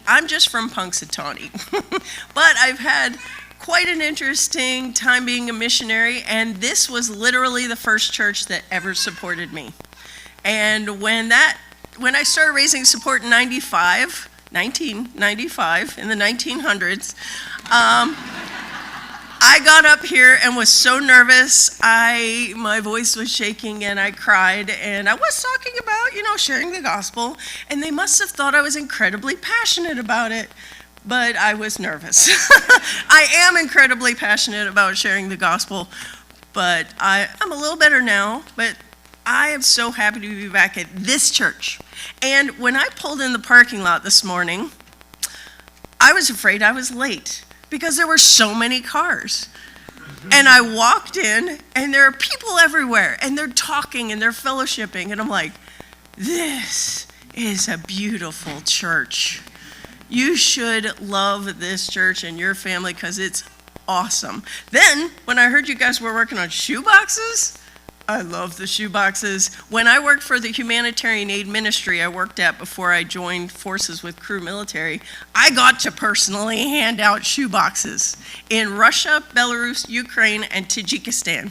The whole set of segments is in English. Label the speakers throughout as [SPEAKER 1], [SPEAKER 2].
[SPEAKER 1] I'm just from Punxsutawney, but I've had quite an interesting time being a missionary, and this was literally the first church that ever supported me. And when I started raising support in 1995, in the 1900s, I got up here and was so nervous. My voice was shaking and I cried, and I was talking about, sharing the gospel, and they must have thought I was incredibly passionate about it, but I was nervous. I am incredibly passionate about sharing the gospel, but I'm a little better now, but I am so happy to be back at this church. And when I pulled in the parking lot this morning, I was afraid I was late because there were so many cars. And I walked in, and there are people everywhere, and they're talking, and they're fellowshipping, and I'm like, this is a beautiful church. You should love this church and your family because it's awesome. Then, when I heard you guys were working on shoeboxes, I love the shoeboxes. When I worked for the humanitarian aid ministry I worked at before I joined forces with CRU military, I got to personally hand out shoeboxes in Russia, Belarus, Ukraine, and Tajikistan.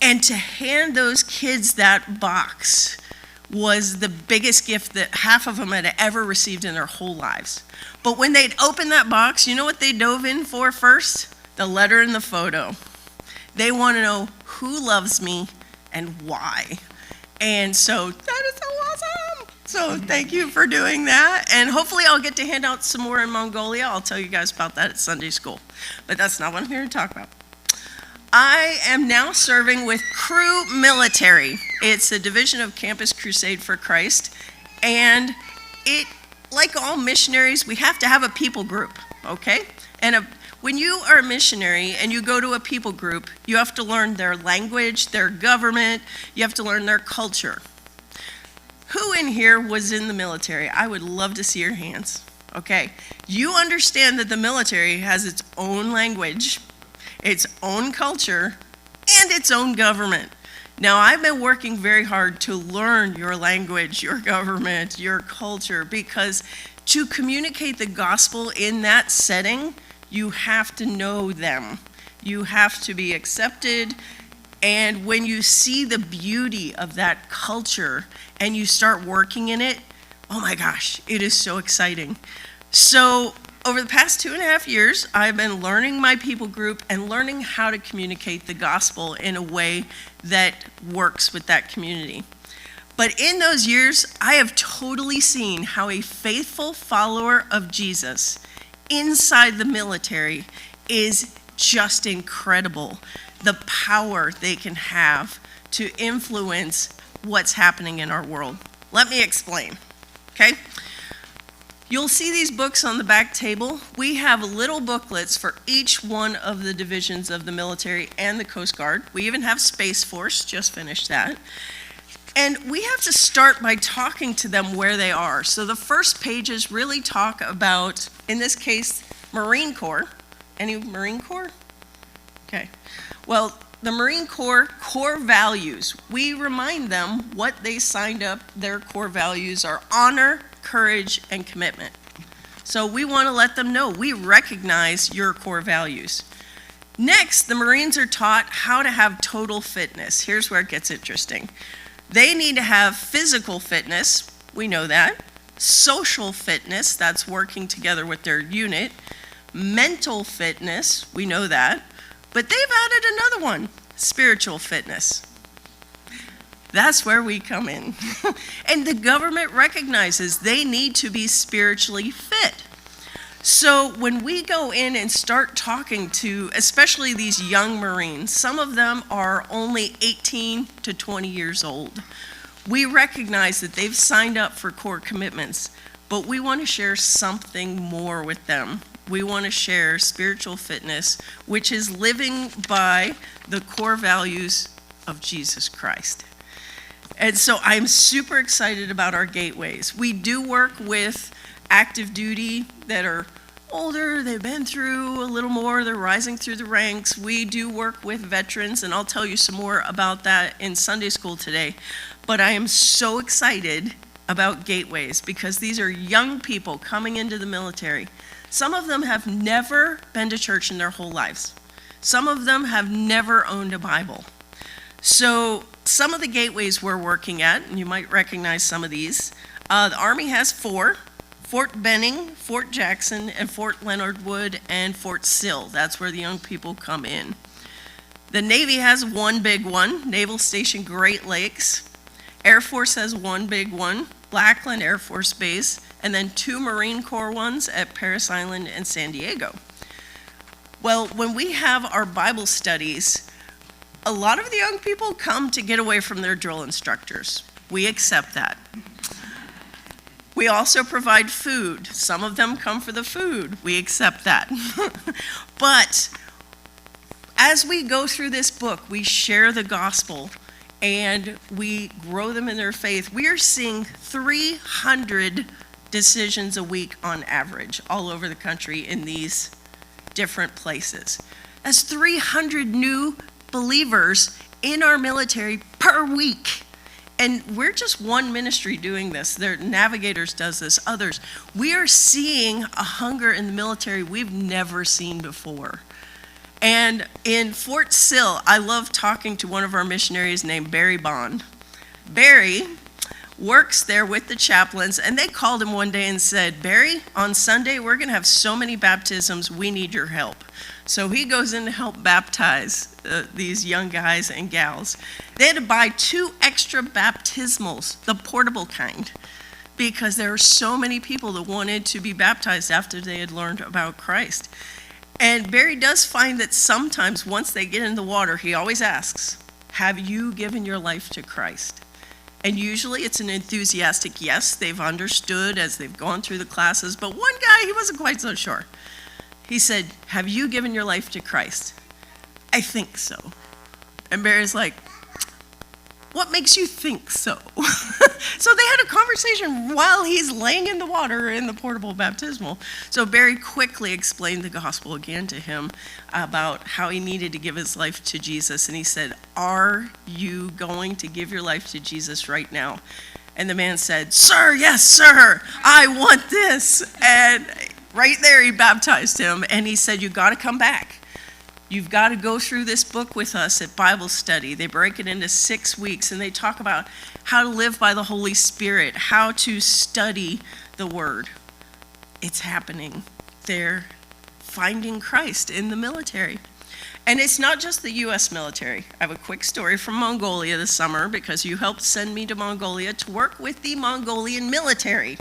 [SPEAKER 1] And to hand those kids that box was the biggest gift that half of them had ever received in their whole lives. But when they'd open that box, you know what they dove in for first? The letter and the photo. They want to know who loves me and why. And so that is so awesome. So thank you for doing that. And hopefully I'll get to hand out some more in Mongolia. I'll tell you guys about that at Sunday school. But that's not what I'm here to talk about. I am now serving with CRU Military. It's a division of Campus Crusade for Christ. And like all missionaries, we have to have a people group, okay? And when you are a missionary and you go to a people group, you have to learn their language, their government, you have to learn their culture. Who in here was in the military? I would love to see your hands. Okay, you understand that the military has its own language, its own culture, and its own government. Now, I've been working very hard to learn your language, your government, your culture, because to communicate the gospel in that setting, you have to know them. You have to be accepted. And when you see the beauty of that culture and you start working in it, oh my gosh, it is so exciting. So over the past 2.5 years, I've been learning my people group and learning how to communicate the gospel in a way that works with that community. But in those years, I have totally seen how a faithful follower of Jesus inside the military is just incredible. The power they can have to influence what's happening in our world. Let me explain, okay? You'll see these books on the back table. We have little booklets for each one of the divisions of the military and the Coast Guard. We even have Space Force, just finished that. And we have to start by talking to them where they are. So the first pages really talk about, in this case, Marine Corps. Any Marine Corps? Okay. Well, the Marine Corps core values, we remind them what they signed up. Their core values are honor, courage, and commitment. So we want to let them know we recognize your core values. Next, the Marines are taught how to have total fitness. Here's where it gets interesting. They need to have physical fitness, we know that. Social fitness, that's working together with their unit. Mental fitness, we know that. But they've added another one, spiritual fitness. That's where we come in. And the government recognizes they need to be spiritually fit. So when we go in and start talking to, especially these young Marines, some of them are only 18 to 20 years old. We recognize that they've signed up for core commitments, but we want to share something more with them. We want to share spiritual fitness, which is living by the core values of Jesus Christ. And so I'm super excited about our gateways. We do work with active duty that are older, they've been through a little more, they're rising through the ranks. We do work with veterans, and I'll tell you some more about that in Sunday school today. But I am so excited about gateways because these are young people coming into the military. Some of them have never been to church in their whole lives. Some of them have never owned a Bible. So some of the gateways we're working at, and you might recognize some of these, the Army has 4, Fort Benning, Fort Jackson, and Fort Leonard Wood, and Fort Sill. That's where the young people come in. The Navy has 1 big one, Naval Station Great Lakes. Air Force has 1 big one, Lackland Air Force Base, and then 2 Marine Corps ones at Parris Island and San Diego. Well, when we have our Bible studies, a lot of the young people come to get away from their drill instructors. We accept that. We also provide food. Some of them come for the food. We accept that. But as we go through this book, we share the gospel and we grow them in their faith. We are seeing 300 decisions a week on average all over the country in these different places. That's 300 new believers in our military per week. And we're just one ministry doing this. Their Navigators does this, others. We are seeing a hunger in the military we've never seen before. And in Fort Sill, I love talking to one of our missionaries named Barry Bond. Barry works there with the chaplains, and they called him one day and said, Barry, on Sunday, we're going to have so many baptisms, we need your help. So he goes in to help baptize these young guys and gals. They had to buy 2 extra baptismals, the portable kind, because there were so many people that wanted to be baptized after they had learned about Christ. And Barry does find that sometimes once they get in the water, he always asks, have you given your life to Christ? And usually it's an enthusiastic yes. They've understood as they've gone through the classes. But one guy, he wasn't quite so sure. He said, have you given your life to Christ? I think so. And Barry's like, what makes you think so? So they had a conversation while he's laying in the water in the portable baptismal. So Barry quickly explained the gospel again to him about how he needed to give his life to Jesus. And he said, are you going to give your life to Jesus right now? And the man said, sir, yes, sir, I want this. And right there he baptized him. And he said, you got to come back. You've got to go through this book with us at Bible study. They break it into 6 weeks, and they talk about how to live by the Holy Spirit, how to study the Word. It's happening. They're finding Christ in the military. And it's not just the U.S. military. I have a quick story from Mongolia this summer because you helped send me to Mongolia to work with the Mongolian military.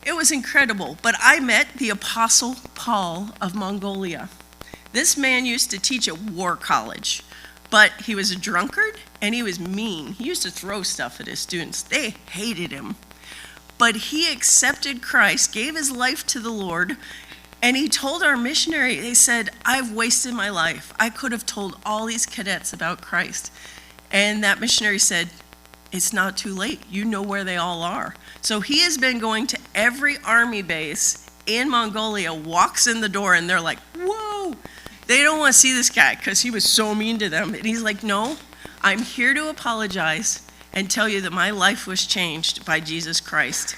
[SPEAKER 1] It was incredible, but I met the Apostle Paul of Mongolia. This man used to teach at war college, but he was a drunkard and he was mean. He used to throw stuff at his students. They hated him. But he accepted Christ, gave his life to the Lord, and he told our missionary, they said, I've wasted my life. I could have told all these cadets about Christ. And that missionary said, it's not too late. You know where they all are. So he has been going to every army base in Mongolia, walks in the door, and they're like, whoa. They don't want to see this guy because he was so mean to them. And he's like, no, I'm here to apologize and tell you that my life was changed by Jesus Christ.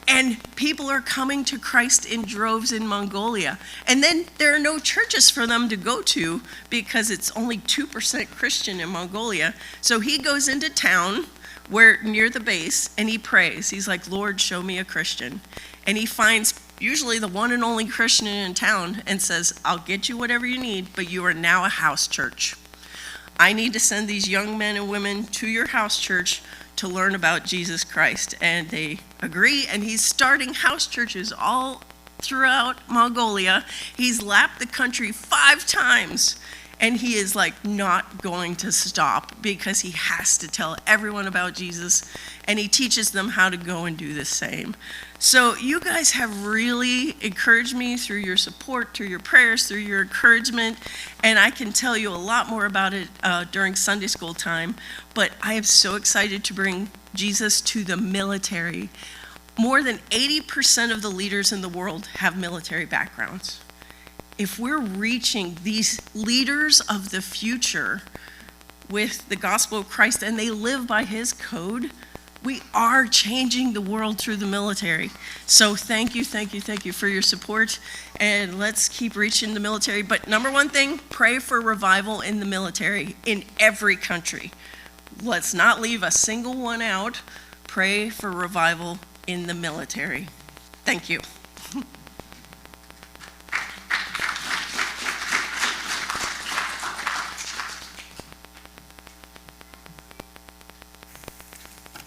[SPEAKER 1] And people are coming to Christ in droves in Mongolia. And then there are no churches for them to go to because it's only 2% Christian in Mongolia. So he goes into town where near the base and he prays. He's like, Lord, show me a Christian. And he finds usually the one and only Christian in town and says, I'll get you whatever you need, but you are now a house church. I need to send these young men and women to your house church to learn about Jesus Christ. And they agree, and he's starting house churches all throughout Mongolia. He's lapped the country 5 times, and he is like not going to stop because he has to tell everyone about Jesus, and he teaches them how to go and do the same. So you guys have really encouraged me through your support, through your prayers, through your encouragement, and I can tell you a lot more about it during Sunday school time, but I am so excited to bring Jesus to the military. More than 80% of the leaders in the world have military backgrounds. If we're reaching these leaders of the future with the gospel of Christ and they live by his code, We are changing the world through the military. So thank you for your support, and let's keep reaching the military. But number one thing, pray for revival in the military in every country. Let's not leave a single one out. Pray for revival in the military. Thank you.